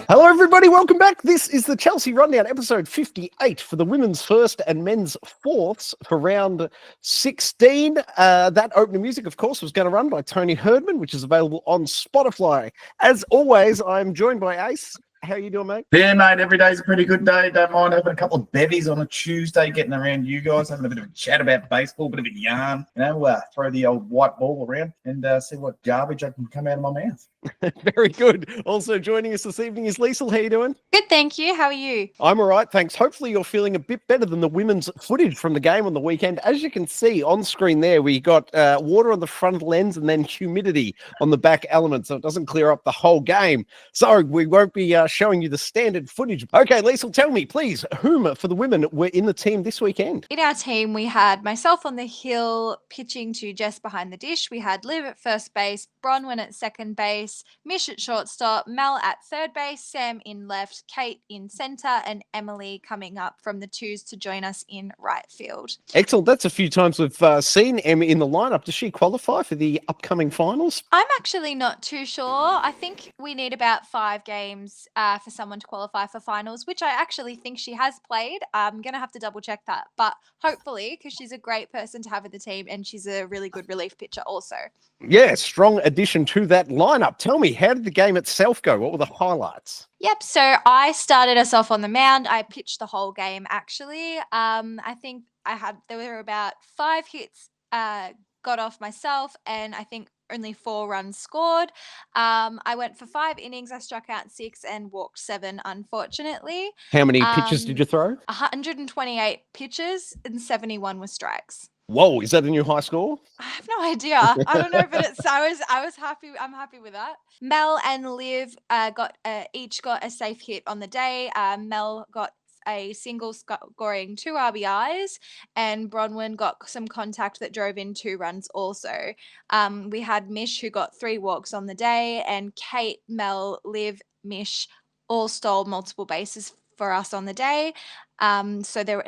Hello, everybody. Welcome back. This is the Chelsea Rundown, episode 58 for the women's first and men's fourths for round 16. That opening music, of course, was going to run by Tony Herdman, which is available on Spotify. As always, I'm joined by Ace. How are you doing, mate? Yeah, mate, every day's a pretty good day. Don't mind having a couple of bevies on a Tuesday, getting around you guys, having a bit of a chat about baseball, a bit of a yarn, throw the old white ball around and see what garbage I can come out of my mouth. Very good. Also joining us this evening is Liesl. How you doing? Good, thank you. How are you? I'm all right, thanks. Hopefully you're feeling a bit better than the women's footage from the game on the weekend. As you can see on screen there, we got water on the front lens and then humidity on the back element, so it doesn't clear up the whole game. So we won't be showing you the standard footage. Okay, Liesl, tell me, please, whom for the women were in the team this weekend? In our team, we had myself on the hill pitching to Jess behind the dish. We had Liv at first base, Bronwyn at second base, Mish at shortstop, Mel at third base, Sam in left, Kate in centre, and Emily coming up from the twos to join us in right field. Excellent. That's a few times we've seen Em in the lineup. Does she qualify for the upcoming finals? I'm actually not too sure. I think we need about 5 games for someone to qualify for finals, which I actually think she has played. I'm going to have to double check that, but hopefully, because she's a great person to have in the team and she's a really good relief pitcher also. Yeah, strong addition to that lineup. Tell me, how did the game itself go? What were the highlights? Yep, so I started us off on the mound. I pitched the whole game, actually. I think there were about 5 hits got off myself, and I think only 4 runs scored. I went for 5 innings. I struck out 6 and walked 7, unfortunately. How many pitches did you throw? 128 pitches and 71 were strikes. Whoa, is that a new high score? I have no idea. I don't know, but I was happy. I'm happy with that. Mel and Liv each got a safe hit on the day. Mel got a single scoring 2 RBIs, and Bronwyn got some contact that drove in 2 runs also. We had Mish, who got 3 walks on the day, and Kate, Mel, Liv, Mish all stole multiple bases for us on the day. So there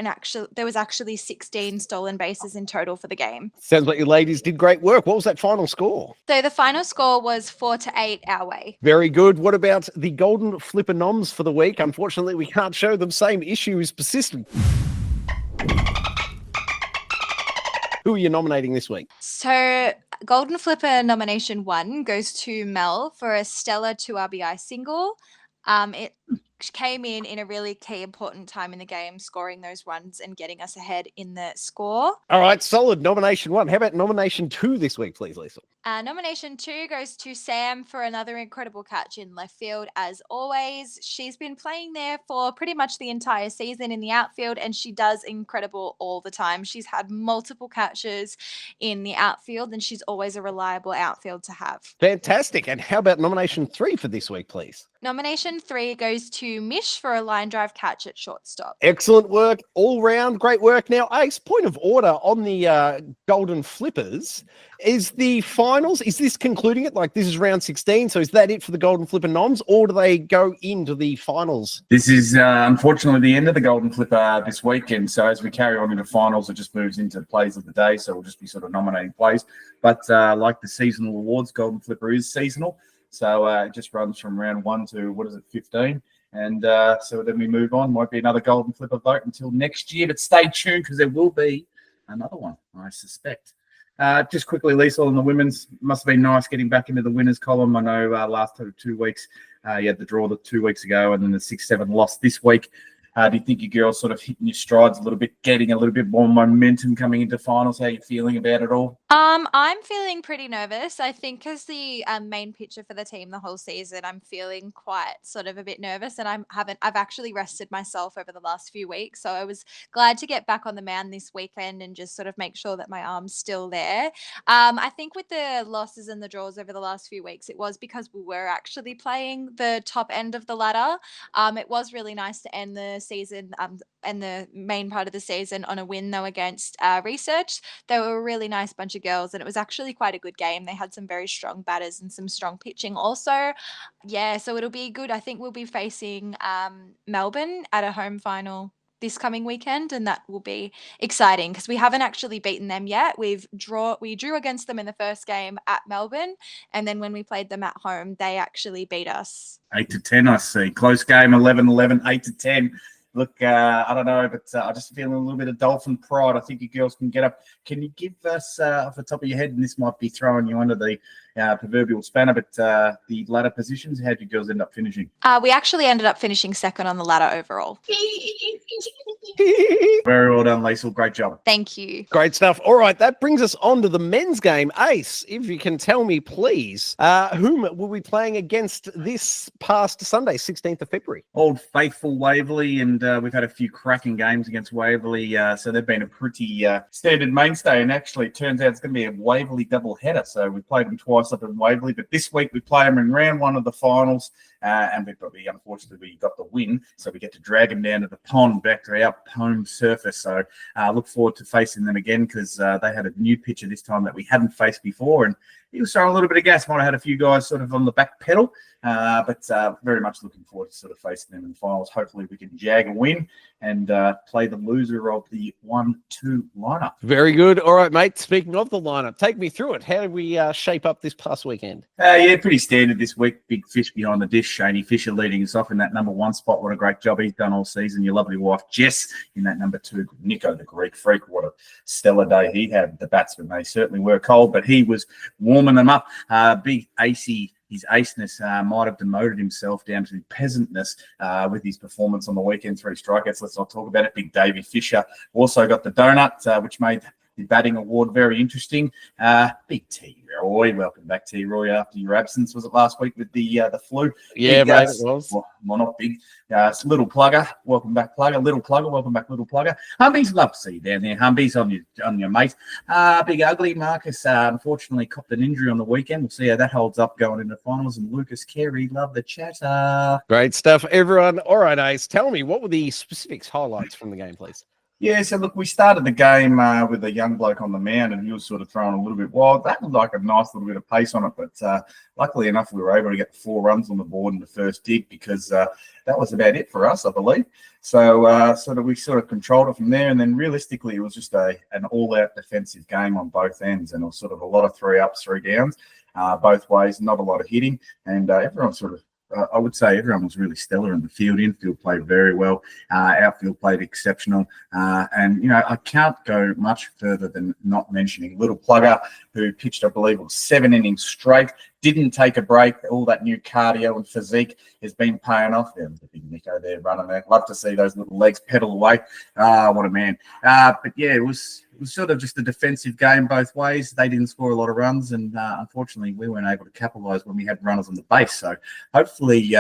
was actually 16 stolen bases in total for the game. Sounds like you ladies did great work. What was that final score? So the final score was 4-8 our way. Very good. What about the Golden Flipper noms for the week? Unfortunately, we can't show them. Same issue is persistent. Who are you nominating this week? So Golden Flipper nomination 1 goes to Mel for a stellar 2 RBI single. It came in a really key important time in the game, scoring those runs and getting us ahead in the score. All right, solid. Nomination 1. How about nomination 2 this week, please, Lisa? Nomination 2 goes to Sam for another incredible catch in left field. As always, she's been playing there for pretty much the entire season in the outfield, and she does incredible all the time. She's had multiple catches in the outfield, and she's always a reliable outfield to have. Fantastic. And how about nomination 3 for this week, please? Nomination 3 goes to Mish for a line drive catch at shortstop. Excellent work. All round, great work. Now, Ace, point of order on the Golden Flippers. Is the finals, is this concluding it? Like, this is round 16, so is that it for the Golden Flipper noms, or do they go into the finals? This is unfortunately the end of the Golden Flipper this weekend. So as we carry on into finals, it just moves into plays of the day. So we'll just be sort of nominating plays. But like the seasonal awards, Golden Flipper is seasonal. So it just runs from round 1 to, 15? And so then we move on. Might be another Golden Flipper vote until next year. But stay tuned, because there will be another one, I suspect. Just quickly, Lisa, on the women's, must have been nice getting back into the winners column. I know last 2 weeks, you had the draw 2 weeks ago and then the 6-7 loss this week. Do you think your girls sort of hitting your strides a little bit, getting a little bit more momentum coming into finals? How are you feeling about it all? I'm feeling pretty nervous. I think as the main pitcher for the team the whole season, I'm feeling quite sort of a bit nervous, and I've actually rested myself over the last few weeks. So I was glad to get back on the mound this weekend and just sort of make sure that my arm's still there. I think with the losses and the draws over the last few weeks, it was because we were actually playing the top end of the ladder. It was really nice to end the season and the main part of the season on a win though against Research. They were a really nice bunch of girls, and it was actually quite a good game. They had some very strong batters and some strong pitching also. Yeah, so it'll be good. I think we'll be facing Melbourne at a home final this coming weekend, and that will be exciting because we haven't actually beaten them yet. We drew against them in the first game at Melbourne, and then when we played them at home, they actually beat us 8-10. I see close game. 11-11, 8-10. Look, I don't know, but I just feeling a little bit of Dolphin pride. I think you girls can get up. Can you give us, off the top of your head, and this might be throwing you under the proverbial spanner, but the ladder positions, how did you girls end up finishing? We actually ended up finishing second on the ladder overall. Very well done, Liesl. Great job. Thank you. Great stuff. All right, that brings us on to the men's game. Ace, if you can tell me, please, whom will we be playing against this past Sunday, 16th of February? Old faithful Waverley, and we've had a few cracking games against Waverley, so they've been a pretty standard mainstay, and actually it turns out it's going to be a Waverley double-header, so we played them twice up in Waverley, but this week we play them in round one of the finals, and unfortunately we got the win, so we get to drag them down to the pond, back to our home surface, so look forward to facing them again, because they had a new pitcher this time that we hadn't faced before, and he was throwing a little bit of gas. Might have had a few guys sort of on the back pedal, but very much looking forward to sort of facing them in the finals. Hopefully we can jag a win and play the loser of the 1-2 lineup. Very good. All right, mate. Speaking of the lineup, take me through it. How did we shape up this past weekend? Yeah, pretty standard this week. Big fish behind the dish. Shaney Fisher leading us off in that number one spot. What a great job he's done all season. Your lovely wife, Jess, in that number two. Nico, the Greek freak. What a stellar day he had. The batsmen, they certainly were cold, but he was warming them up. Big Acey. His aceness might have demoted himself down to peasantness with his performance on the weekend. 3 strikeouts. Let's not talk about it. Big Davey Fisher also got the donut, which made the batting award very interesting. Big T Roy, welcome back, T Roy, after your absence. Was it last week with the flu? Yeah, big, mate, it was. Well, not big. It's Little Plugger, welcome back, Plugger. Little Plugger, welcome back, Little Plugger. Humbies, love to see you down there. Humbies on your mate. Big Ugly Marcus, unfortunately copped an injury on the weekend. We'll see how that holds up going into finals. And Lucas Carey, love the chatter. Great stuff, everyone. All right, Ace, tell me, what were the specifics, highlights from the game, please? Yeah, so look, we started the game with a young bloke on the mound, and he was sort of throwing a little bit wild. That was like a nice little bit of pace on it, but luckily enough, we were able to get 4 runs on the board in the first dig, because that was about it for us, I believe. So we sort of controlled it from there, and then realistically, it was just an all-out defensive game on both ends, and it was sort of a lot of 3 ups, 3 downs, both ways, not a lot of hitting, and everyone sort of I would say everyone was really stellar in the field. Infield played very well. Outfield played exceptional. And, you know, I can't go much further than not mentioning Little Plugger, who pitched, I believe, it was 7 innings straight, didn't take a break. All that new cardio and physique has been paying off. There's the big Nico there running there. Love to see those little legs pedal away. What a man. But, yeah, it was sort of just a defensive game both ways. They didn't score a lot of runs, and unfortunately, we weren't able to capitalise when we had runners on the base. So hopefully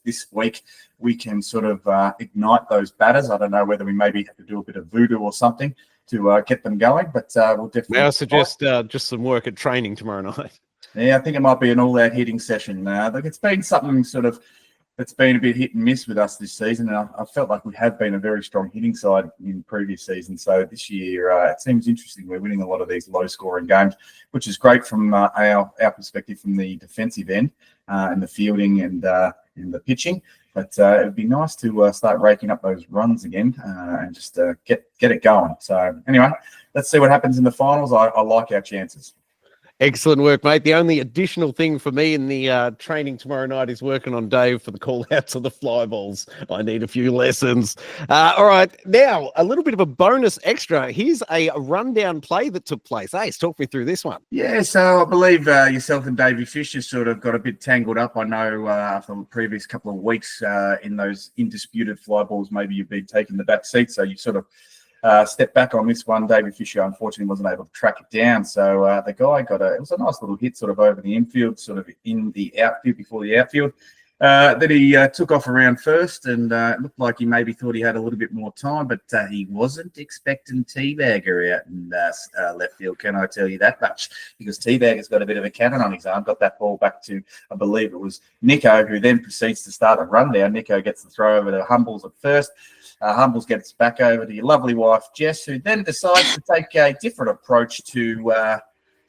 this week we can sort of ignite those batters. I don't know whether we maybe have to do a bit of voodoo or something to get them going, but we'll definitely. May I suggest just some work at training tomorrow night? Yeah, I think it might be an all-out hitting session. It's been something sort of that's been a bit hit and miss with us this season, and I felt like we have been a very strong hitting side in previous seasons. So this year, it seems interesting. We're winning a lot of these low-scoring games, which is great from our perspective from the defensive end and the fielding and in the pitching. But it would be nice to start raking up those runs again and just get it going. So anyway, let's see what happens in the finals. I like our chances. Excellent work, mate. The only additional thing for me in the training tomorrow night is working on Dave for the call-outs of the fly balls. I need a few lessons. All right, now a little bit of a bonus extra. Here's a rundown play that took place. Ace, talk me through this one. Yeah, so I believe yourself and Davey Fisher sort of got a bit tangled up. I know after the previous couple of weeks in those indisputed fly balls, maybe you've been taking the back seat, so you sort of step back on this one. David Fisher unfortunately wasn't able to track it down, so the guy it was a nice little hit sort of over the infield, sort of in the outfield, before the outfield. Then he took off around first, and it looked like he maybe thought he had a little bit more time, but he wasn't expecting Teabagger out in left field, can I tell you that much? Because Teabagger's got a bit of a cannon on his arm, got that ball back to, I believe it was Nico, who then proceeds to start a rundown. Nico gets the throw over to Humbles at first. Humbles gets back over to your lovely wife, Jess, who then decides to take a different approach to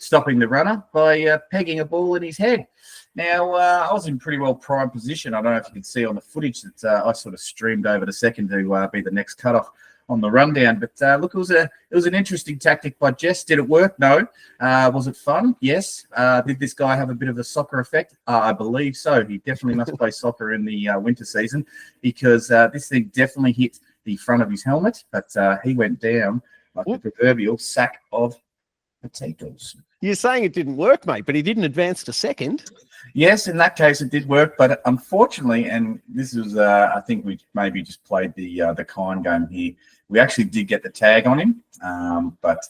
stopping the runner by pegging a ball in his head. Now, I was in pretty well prime position. I don't know if you can see on the footage that I sort of streamed over to second to be the next cutoff on the rundown. But look, it was an interesting tactic by Jess. Did it work? No. Was it fun? Yes. Did this guy have a bit of a soccer effect? I believe so. He definitely must play soccer in the winter season, because this thing definitely hit the front of his helmet, but he went down like the proverbial sack of potatoes. You're saying it didn't work, mate, but he didn't advance to second. Yes, in that case, it did work, but unfortunately, and this was, I think we maybe just played the kind game here. We actually did get the tag on him, but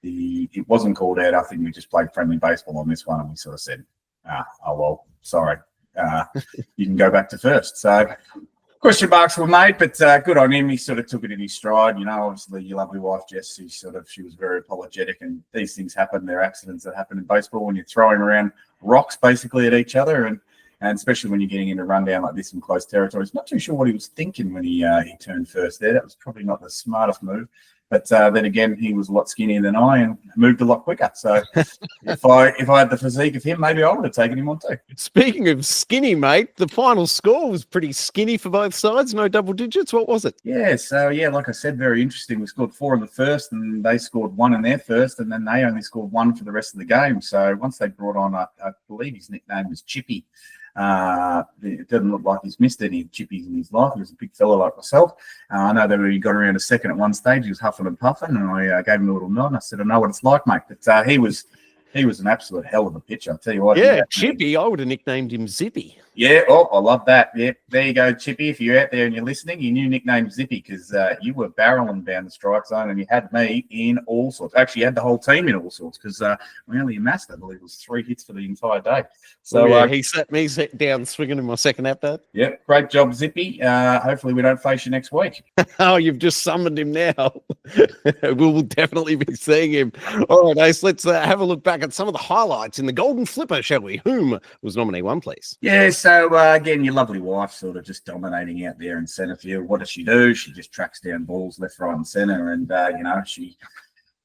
it wasn't called out. I think we just played friendly baseball on this one, and we sort of said, "Oh well, sorry, you can go back to first." So question marks were made, but good on him. He sort of took it in his stride. You know, obviously, your lovely wife, Jess, she was very apologetic, and these things happen. There are accidents that happen in baseball when you're throwing around rocks basically at each other, and especially when you're getting into rundown like this in close territories. Not too sure what he was thinking when he turned first there. That was probably not the smartest move. But then again, he was a lot skinnier than I and moved a lot quicker. So if I had the physique of him, maybe I would have taken him on too. Speaking of skinny, mate, the final score was pretty skinny for both sides. No double digits. What was it? Yeah, so like I said, very interesting. We scored 4 in the first, and they scored 1 in their first, and then they only scored 1 for the rest of the game. So once they brought on, I believe his nickname was Chippy. It doesn't look like he's missed any chippies in his life. He was a big fellow like myself. I know that he got around a second at one stage. He was huffing and puffing, and I gave him a little nod. And I said, "I know what it's like, mate." But he was an absolute hell of a pitcher. I'll tell you what. Yeah, Chippy. I would have nicknamed him Zippy. Yeah, I love that. Yeah, there you go, Chippy. If you're out there and you're listening, your new nickname Zippy, because you were barreling down the strike zone and you had me in all sorts. Actually, you had the whole team in all sorts, because we only amassed, I believe, it was 3 hits for the entire day. So he sat me down swinging in my second at bat. Yeah, great job, Zippy. Hopefully we don't face you next week. Oh, you've just summoned him now. We'll definitely be seeing him. All right, Ace, let's have a look back at some of the highlights in the Golden Flipper, shall we? Whom was nominee 1, please? Yes. So, again, your lovely wife sort of just dominating out there in centre field. What does she do? She just tracks down balls left, right and centre. And,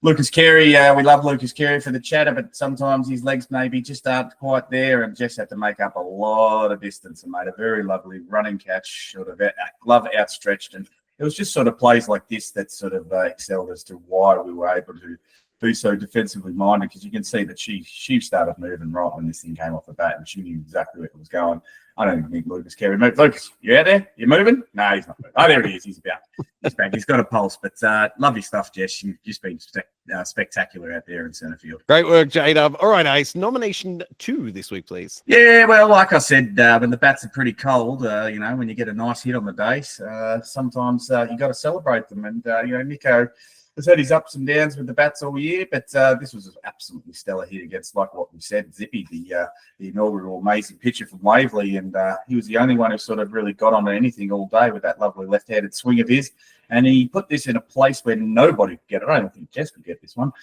Lucas Carey, we love Lucas Carey for the chatter, but sometimes his legs maybe just aren't quite there, and Jess had to make up a lot of distance and made a very lovely running catch, sort of glove outstretched. And it was just sort of plays like this that sort of excelled as to why we were able to be so defensively minded, because you can see that she started moving right when this thing came off the bat, and she knew exactly where it was going. I don't even think Lucas Carey moved. Lucas, you out there? You moving? No, he's not moving. Oh, there he is. He's about. He's back. He's got a pulse. But lovely stuff, Jess. You've just been spectacular out there in centre field. Great work, J-Dub. All right, Ace. Nomination 2 this week, please. Yeah, well, like I said, when the bats are pretty cold, when you get a nice hit on the day, sometimes you got to celebrate them. And, Nico has had his ups and downs with the bats all year, but this was an absolutely stellar hit against, like what we said, Zippy, the inaugural amazing pitcher from Waverley, and he was the only one who sort of really got onto anything all day with that lovely left-handed swing of his, and he put this in a place where nobody could get it. I don't think Jess could get this one.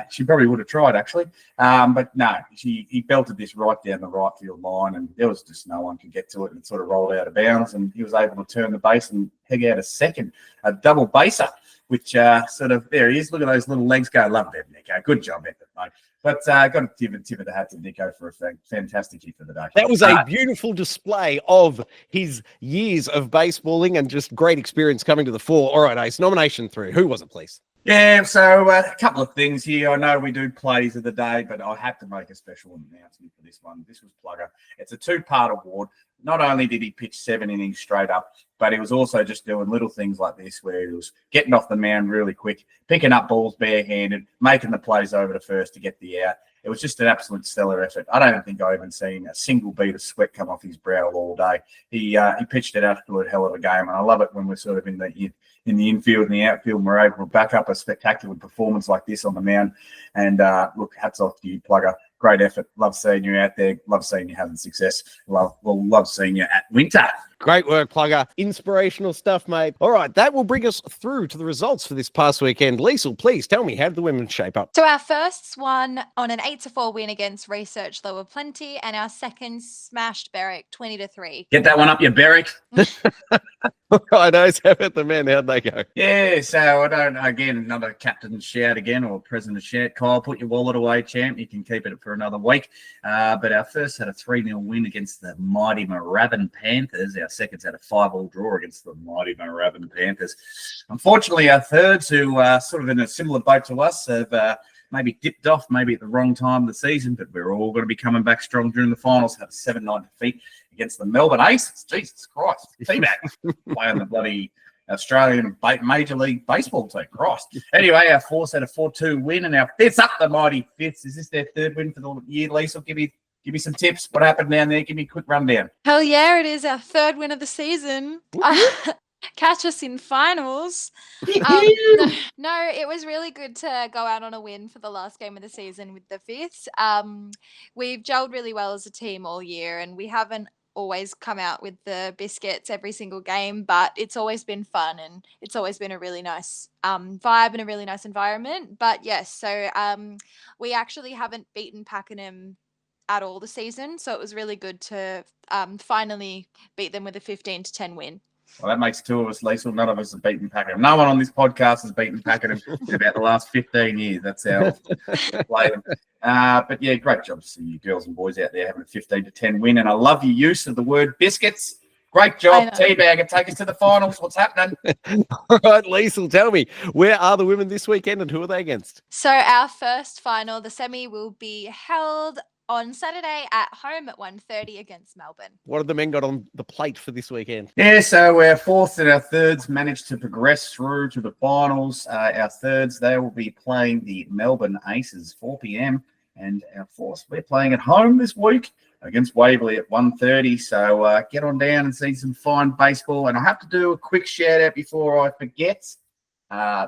She probably would have tried, actually, but no, he belted this right down the right field line, and there was just no one could get to it, and it sort of rolled out of bounds, and he was able to turn the base and peg out a double baser, which there he is. Look at those little legs go. Love that, Nico. Good job, effort, mate. But got to tip of the hat to Nico for a fantastic hit for the day. That was a beautiful display of his years of baseballing and just great experience coming to the fore. All right, Ace, nomination 3. Who was it, please? Yeah, so a couple of things here. I know we do plays of the day, but I had to make a special announcement for this one. This was Plugger. It's a 2-part award. Not only did he pitch 7 innings straight up, but he was also just doing little things like this, where he was getting off the mound really quick, picking up balls barehanded, making the plays over to first to get the out. It was just an absolute stellar effort. I don't think I even seen a single bead of sweat come off his brow all day. He pitched an absolute hell of a game, and I love it when we're sort of in the infield and the outfield, and we're able to back up a spectacular performance like this on the mound. And look, hats off to you, Plugger. Great effort. Love seeing you out there. Love seeing you having success. Love seeing you at winter. Great work, Plugger. Inspirational stuff, mate. All right, that will bring us through to the results for this past weekend. Liesl, please tell me, how did the women shape up? So our first won on an 8-4 win against Research Lower Plenty, and our second smashed Berwick 20-3. Get that one up, you Berwick. I know. How about the men? How'd they go? Yeah, so I don't, again, another captain's shout again, or president's shout. Kyle, put your wallet away, champ. You can keep it for another week. But our first had a 3-0 win against the mighty Moorabbin Panthers. Our second's had a 5-5 draw against the mighty Moorabbin Panthers. Unfortunately, our thirds, who are sort of in a similar boat to us, have maybe dipped off, maybe at the wrong time of the season, but we're all going to be coming back strong during the finals. Had a 7-9 defeat against the Melbourne Aces. Jesus Christ. T-Mac playing the bloody Australian Major League Baseball team. Christ. Anyway, our fourth had a 4-2 win, and our fifth's up, the mighty fifths. Is this their third win for the year, Lisa? Give me some tips. What happened down there? Give me a quick rundown. Hell yeah, it is our third win of the season. Catch us in finals. No, it was really good to go out on a win for the last game of the season with the fifths. We've gelled really well as a team all year, and we haven't always come out with the biscuits every single game, but it's always been fun, and it's always been a really nice vibe and a really nice environment. But yes, so we actually haven't beaten Pakenham at all this season, so it was really good to finally beat them with a 15-10 win. Well, that makes two of us, Lisa. None of us have beaten Pakenham. No one on this podcast has beaten Pakenham in about the last 15 years. That's how we play them. But yeah, great job to see you girls and boys out there having a 15-10 win. And I love your use of the word biscuits. Great job, Teabagger. Take us to the finals. What's happening? All right, Liesl, tell me, where are the women this weekend and who are they against? So our first final, the semi, will be held on Saturday at home at 1:30 against Melbourne. What have the men got on the plate for this weekend? Yeah, so our fourths and our thirds managed to progress through to the finals. Our thirds, they will be playing the Melbourne Aces, 4 p.m. And our fourths, we're playing at home this week against Waverley at 1:30. So get on down and see some fine baseball. And I have to do a quick shout out before I forget.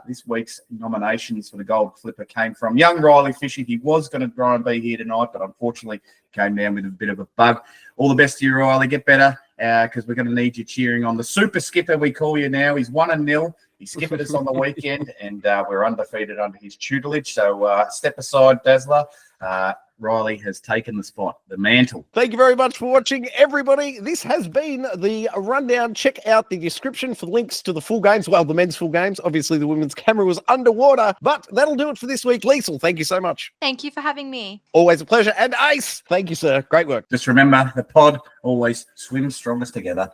This week's nominations for the Gold Flipper came from young Riley Fisher. He was going to try and be here tonight, but unfortunately came down with a bit of a bug. All the best to you, Riley. Get better, because we're going to need you cheering on the super skipper, we call you now. He's 1-0. He skipped us on the weekend, and we're undefeated under his tutelage. So step aside, Dazzler. Riley has taken the spot, the mantle. Thank you very much for watching, everybody. This has been the rundown. Check out the description for links to the full games. Well, the men's full games. Obviously, the women's camera was underwater, but that'll do it for this week. Liesl, thank you so much. Thank you for having me. Always a pleasure. And Ace, thank you, sir. Great work. Just remember, the pod always swims strongest together.